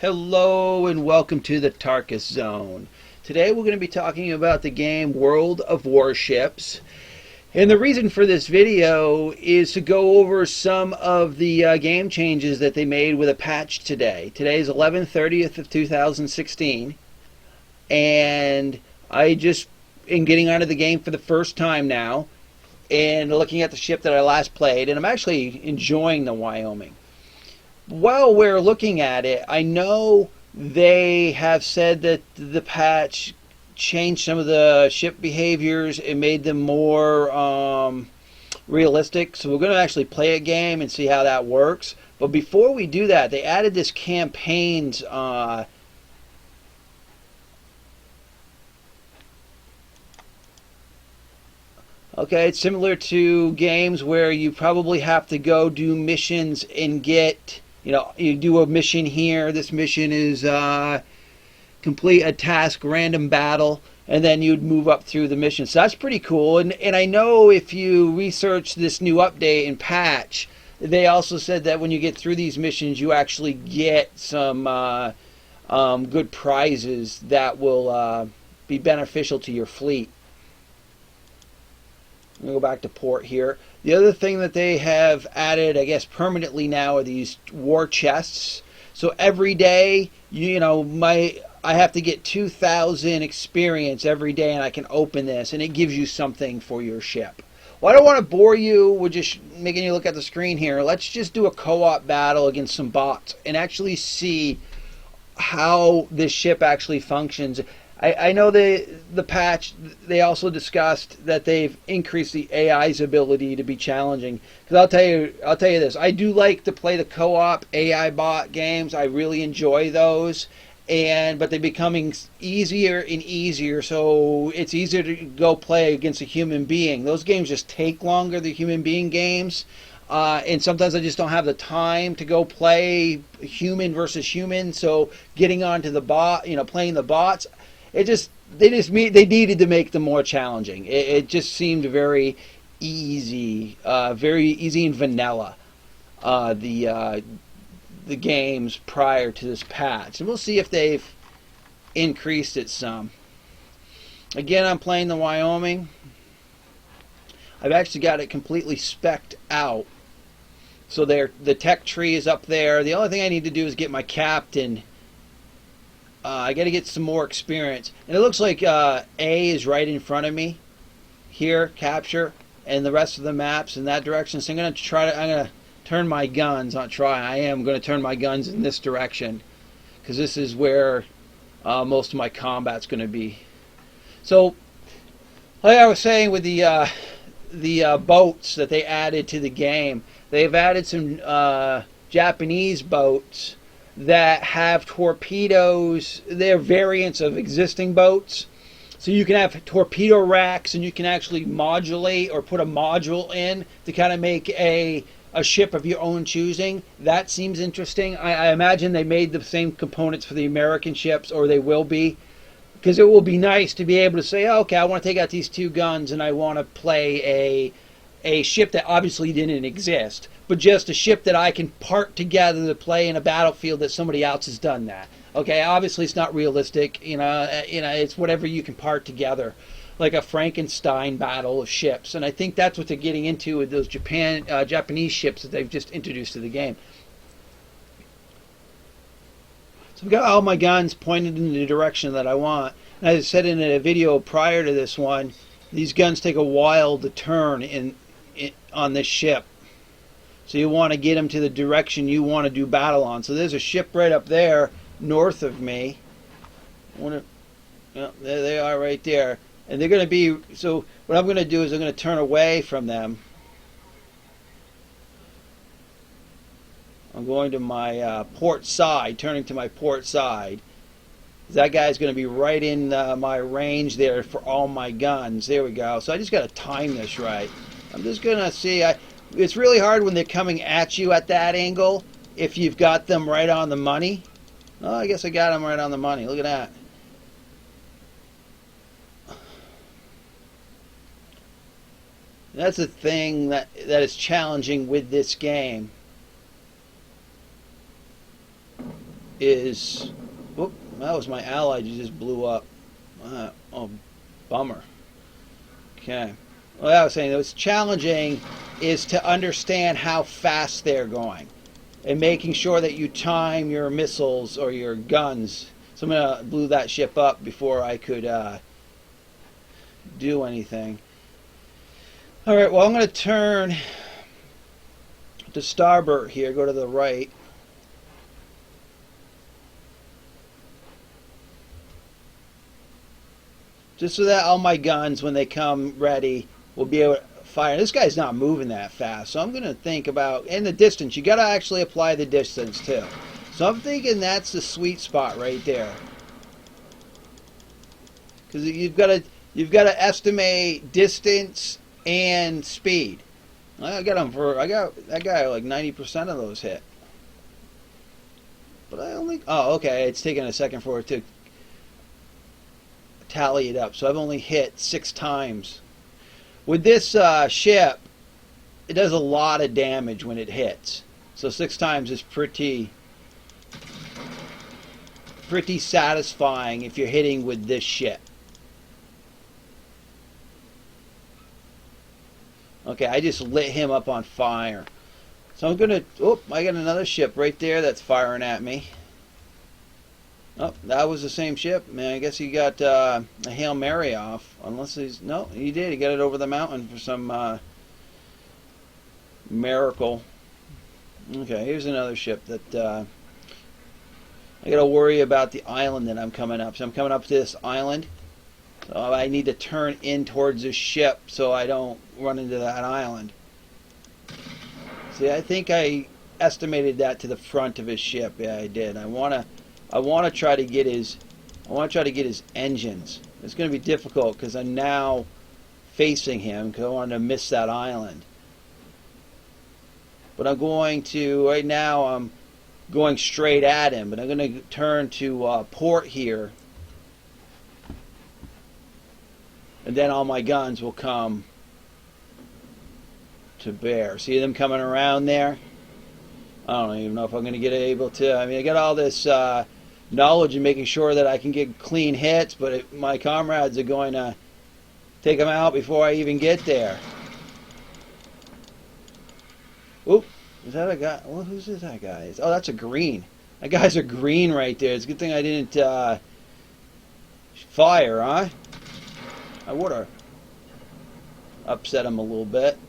Hello and welcome to the Tarkis Zone. Today we're going to be talking about the game World of Warships. And the reason for this video is to go over some of the game changes that they made with a patch today. Today is 11/30th of 2016. And I just am getting onto the game for the first time now and looking at the ship that I last played. And I'm actually enjoying the Wyoming. While we're looking at it, I know they have said that the patch changed some of the ship behaviors and made them more realistic. So we're going to actually play a game and see how that works. But before we do that, they added this campaigns. Okay, it's similar to games where you probably have to go do missions and get, you do a mission here. This mission is complete a task, random battle, and then you'd move up through the mission. So that's pretty cool. And I know if you research this new update and patch, they also said that when you get through these missions, you actually get some good prizes that will be beneficial to your fleet. I'm going to go back to port here. The other thing that they have added, I guess permanently now, are these war chests. So every day, I have to get 2,000 experience every day, and I can open this, and it gives you something for your ship. Well, I don't want to bore you with just making you look at the screen here. Let's just do a co-op battle against some bots and actually see how this ship actually functions. I know the patch, they also discussed that they've increased the AI's ability to be challenging. Because I'll tell you this, I do like to play the co-op AI bot games. I really enjoy those, but they're becoming easier and easier. So it's easier to go play against a human being. Those games just take longer, the human being games. And sometimes I just don't have the time to go play human versus human. So getting onto the bot, playing the bots. They needed to make them more challenging. It just seemed very easy and vanilla. The games prior to this patch, and we'll see if they've increased it some. Again, I'm playing the Wyoming. I've actually got it completely spec'd out. So the tech tree is up there. The only thing I need to do is get my captain. I got to get some more experience. And it looks like A is right in front of me here, capture, and the rest of the maps in that direction. So I'm going to turn my guns, I am going to turn my guns in this direction because this is where most of my combat's going to be. So, like I was saying with the boats that they added to the game, they've added some Japanese boats that have torpedoes. They're variants of existing boats. So you can have torpedo racks, and you can actually modulate or put a module in to kind of make a ship of your own choosing. That seems interesting. I imagine they made the same components for the American ships, or they will be, because it will be nice to be able to say, oh, okay, I want to take out these two guns and I want to play a ship that obviously didn't exist, but just a ship that I can part together to play in a battlefield that somebody else has done that. Okay, obviously it's not realistic, it's whatever you can part together, like a Frankenstein battle of ships. And I think that's what they're getting into with those Japanese ships that they've just introduced to the game. So I've got all my guns pointed in the direction that I want. And as I said in a video prior to this one, these guns take a while to turn on this ship. So you want to get them to the direction you want to do battle on. So there's a ship right up there north of me. There they are right there. And they're going to be, so what I'm going to do is I'm going to turn away from them. I'm going to my port side, turning to my port side. That guy's going to be right in my range there for all my guns. There we go. So I just got to time this right. I'm just going to see. It's really hard when they're coming at you at that angle if you've got them right on the money. Oh, I guess I got them right on the money. Look at that. That's the thing that is challenging with this game. is... Whoop, that was my ally who just blew up. Oh, bummer. Okay. Well, I was saying what's challenging is to understand how fast they're going and making sure that you time your missiles or your guns. So I'm going to blew that ship up before I could do anything. All right, well, I'm going to turn to starboard here, go to the right. Just so that all my guns, when they come ready, will be able to fire. This guy's not moving that fast, so I'm going to think about, and the distance. You got to actually apply the distance too. So I'm thinking that's the sweet spot right there, because you've got to estimate distance and speed. I got that guy like 90% of those hit, but I only. Oh, okay. It's taking a second for it to tally it up. So I've only hit 6 times. With this ship, it does a lot of damage when it hits. So 6 times is pretty satisfying if you're hitting with this ship. Okay, I just lit him up on fire. So I'm gonna... Oh, I got another ship right there that's firing at me. Oh, that was the same ship. Man, I guess he got a Hail Mary off. Unless he's... No, he did. He got it over the mountain for some miracle. Okay, here's another ship that... I got to worry about the island that I'm coming up. So I'm coming up to this island. So I need to turn in towards this ship so I don't run into that island. See, I think I estimated that to the front of his ship. Yeah, I did. I want to try to get his engines. It's going to be difficult because I'm now facing him because I want to miss that island. But I'm going to right now. I'm going straight at him, but I'm going to turn to port here, and then all my guns will come to bear. See them coming around there? I don't even know if I'm going to get able to. I mean, I got all this knowledge and making sure that I can get clean hits, but my comrades are going to take them out before I even get there. Oop. Is that a guy? Well, who's that guy? Oh, that's a green. That guy's a green right there. It's a good thing I didn't fire, huh? I would have upset him a little bit.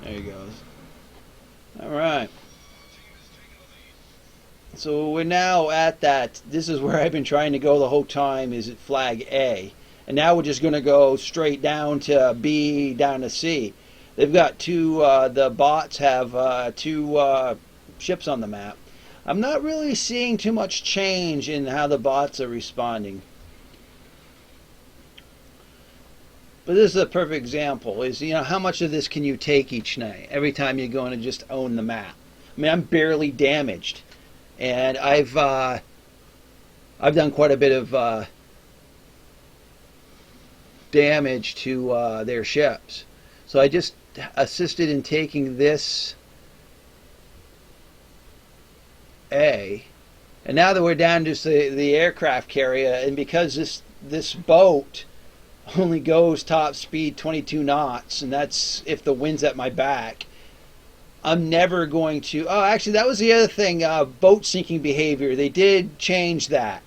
There he goes. All right. So we're now at that. This is where I've been trying to go the whole time, is at flag A. And now we're just going to go straight down to B, down to C. They've got the bots have 2 ships on the map. I'm not really seeing too much change in how the bots are responding. But this is a perfect example. Is, you know, how much of this can you take each night? Every time you're going to just own the map. I mean, I'm barely damaged, and I've done quite a bit of damage to their ships. So I just assisted in taking this A, and now that we're down to the aircraft carrier, and because this boat only goes top speed 22 knots, and that's if the wind's at my back, I'm never going to... Oh, actually, that was the other thing, boat sinking behavior. They did change that.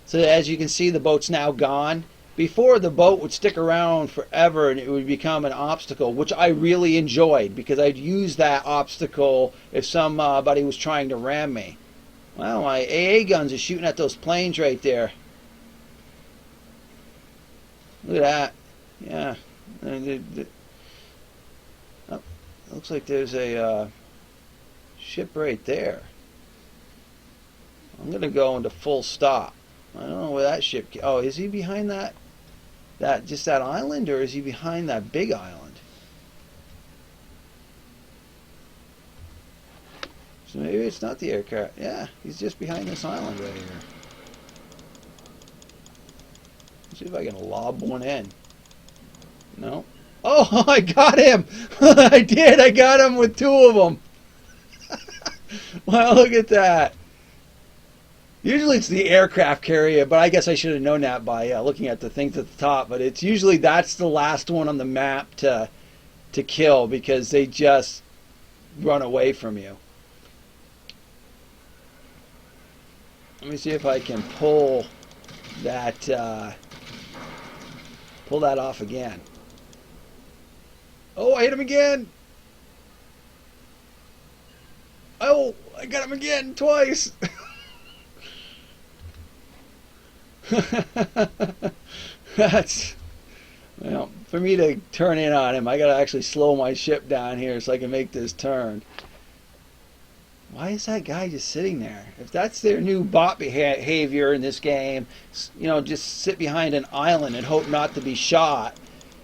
So as you can see, the boat's now gone. Before, the boat would stick around forever and it would become an obstacle, which I really enjoyed because I'd use that obstacle if somebody was trying to ram me. Well, my AA guns are shooting at those planes right there. Look at that. Yeah. Oh, looks like there's a ship right there. I'm going to go into full stop. I don't know where that ship... Oh, is he behind that just that island, or is he behind that big island? So maybe it's not the aircraft. Yeah, he's just behind this island right here. Let's see if I can lob one in. No. Oh, I got him! I did! I got him with 2 of them! Wow, look at that! Usually it's the aircraft carrier, but I guess I should have known that by looking at the things at the top. But it's usually that's the last one on the map to kill because they just run away from you. Let me see if I can pull that off again. Oh, I hit him again. Oh, I got him again twice. That's, well, for me to turn in on him, I gotta actually slow my ship down here so I can make this turn. Why is that guy just sitting there? If that's their new bot behavior in this game, you know, just sit behind an island and hope not to be shot.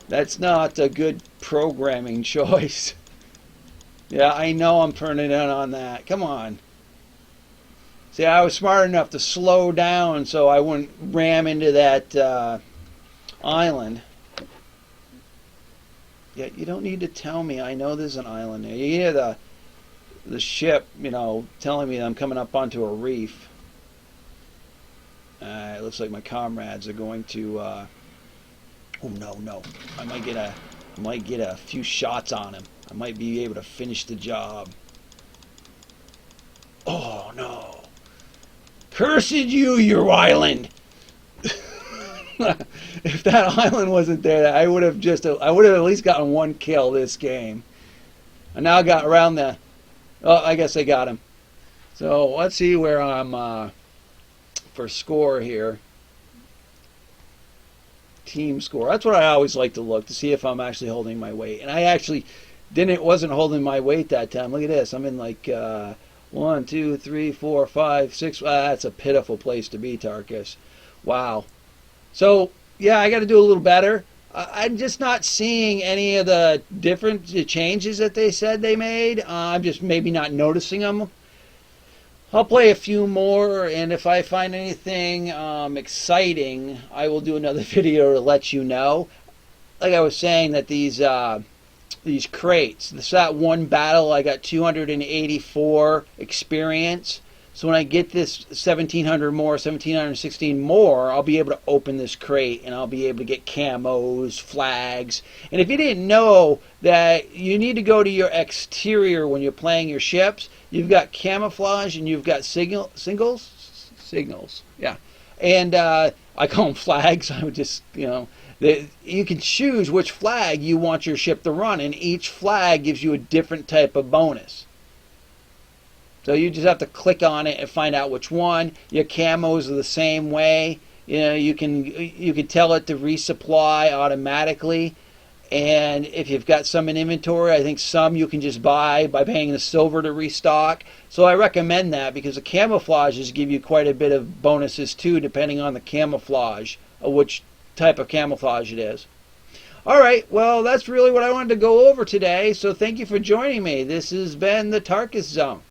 That's not a good programming choice. Yeah, I know I'm turning in on that. Come on. See, I was smart enough to slow down so I wouldn't ram into that island. Yeah, you don't need to tell me. I know there's an island there. You hear the ship, you know, telling me that I'm coming up onto a reef. It looks like my comrades are going to. Oh no! I might get a few shots on him. I might be able to finish the job. Oh no! Cursed you, your island! If that island wasn't there, I would have at least gotten one kill this game. I now got around the. Oh, I guess I got him. So let's see where I'm for score here. Team score. That's what I always like to look to see if I'm actually holding my weight. And I actually wasn't holding my weight that time. Look at this. I'm in like 1, 2, 3, 4, 5, 6. That's a pitiful place to be, Tarkis. Wow. So yeah, I got to do a little better. I'm just not seeing any of the different changes that they said they made. I'm just maybe not noticing them. I'll play a few more, and if I find anything exciting, I will do another video to let you know. Like I was saying, that these crates, that one battle, I got 284 experience. So when I get this 1700 more, 1716 more, I'll be able to open this crate and I'll be able to get camos, flags. And if you didn't know that you need to go to your exterior when you're playing your ships, you've got camouflage and you've got signals, yeah. And I call them flags. I would just, you know, you can choose which flag you want your ship to run, and each flag gives you a different type of bonus. So you just have to click on it and find out which one. Your camos are the same way. You know, you can tell it to resupply automatically. And if you've got some in inventory, I think some you can just buy by paying the silver to restock. So I recommend that because the camouflages give you quite a bit of bonuses too, depending on the camouflage, or which type of camouflage it is. All right, well, that's really what I wanted to go over today. So thank you for joining me. This has been the Tarkis Zone.